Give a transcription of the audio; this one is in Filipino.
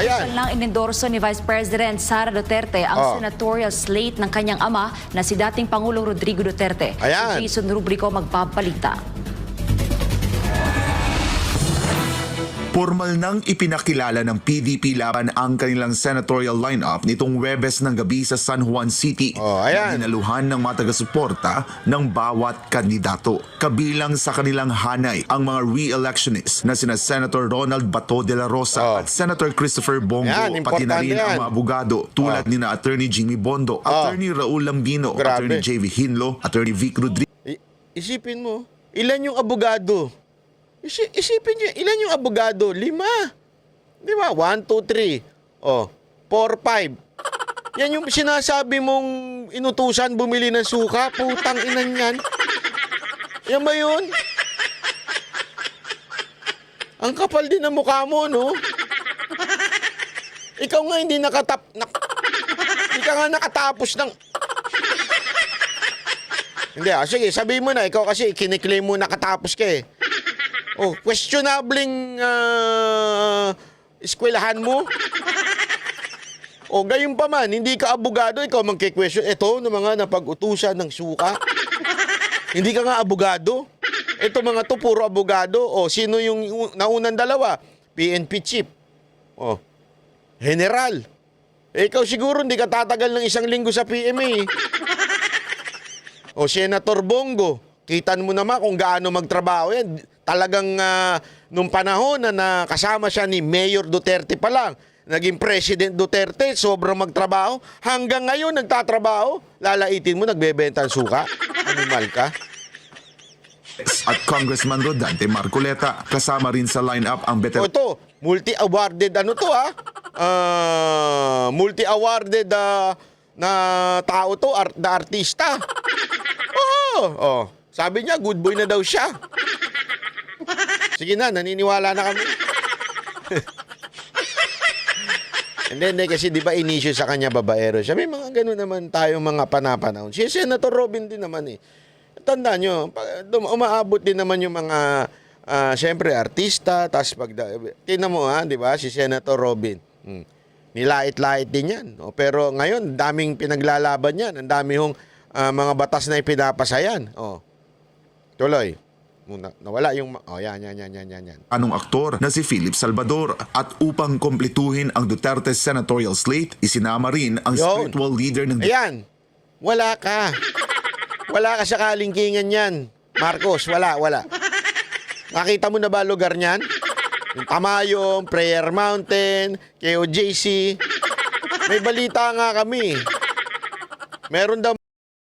Ayan. Opisyal lang inendorso ni Vice President Sara Duterte ang senatorial slate ng kanyang ama na si dating Pangulong Rodrigo Duterte. Ayan. Si Jason Rubrico magpapalita. Formal nang ipinakilala ng PDP laban ang kanilang senatorial lineup nitong Huwebes ng gabi sa San Juan City. Ayan. Na dinaluhan ng mga taga-suporta ng bawat kandidato. Kabilang sa kanilang hanay ang mga re-electionists na sina Senator Ronald Bato de la Rosa at Senator Christopher Bongo, Yan, pati na importante rin ang yan. mga abogado tulad ni na Attorney Jimmy Bondo, Attorney Raul Lambino, Grabe. Attorney JV Hinlo, Attorney Vic Rodriguez. Isipin mo, ilan yung abogado? Isipin nyo, ilan yung abogado? 5. Di ba? 1, 2, 3. 4, 5. Yan yung sinasabi mong inutusan bumili ng suka. Putang inan yan. Yan ba yun? Ang kapal din ng mukha mo, no? Ikaw nga hindi hindi ka nga nakatapos ng... Hindi, sige, sabihin mo na. Ikaw kasi kiniklaim mo nakatapos ka eh. Questionabling eskwelahan mo. Gayon pa man, hindi ka abogado, ikaw magke-question. Ito, ng mga napag-utusan ng suka. Hindi ka nga abogado. Ito mga to, puro abogado. Sino yung naunang dalawa? PNP chief. General. Ikaw siguro hindi ka tatagal ng 1 linggo sa PMA. Senator Bongo. Kitan mo naman kung gaano magtrabaho yan. Talagang nung panahon na kasama siya ni Mayor Duterte pa lang, naging President Duterte, sobrang magtrabaho. Hanggang ngayon nagtatrabaho, lalaitin mo, nagbebenta ng suka. Animal ka. At Congressman Rodante Marcoleta. Kasama rin sa lineup ang veteran. Ito, multi-awarded multi-awarded na tao to, na artista. Sabi niya, good boy na daw siya. Sige na, naniniwala na kami. Hindi, kasi di ba inisyo sa kanya babaero siya. May mga gano'n naman tayong mga panapanahon. Si Senator Robin din naman eh. Tandaan nyo, umaabot din naman yung mga, siyempre, artista. Tapos tingnan mo di ba, si Senator Robin. Nilait-lait din yan. Pero ngayon, daming pinaglalaban yan. Ang dami hong mga batas na ipinapasayan. Tuloy. Nawala yung... yan. Anong aktor na si Philip Salvador. At upang kompletuhin ang Duterte senatorial slate, isinama rin ang spiritual leader ng... Ayan. Wala ka. Wala ka sa kalingkingan yan. Marcos, wala. Nakita mo na ba lugar niyan? Yung Tamayong, Prayer Mountain, KOJC. May balita nga kami. Meron daw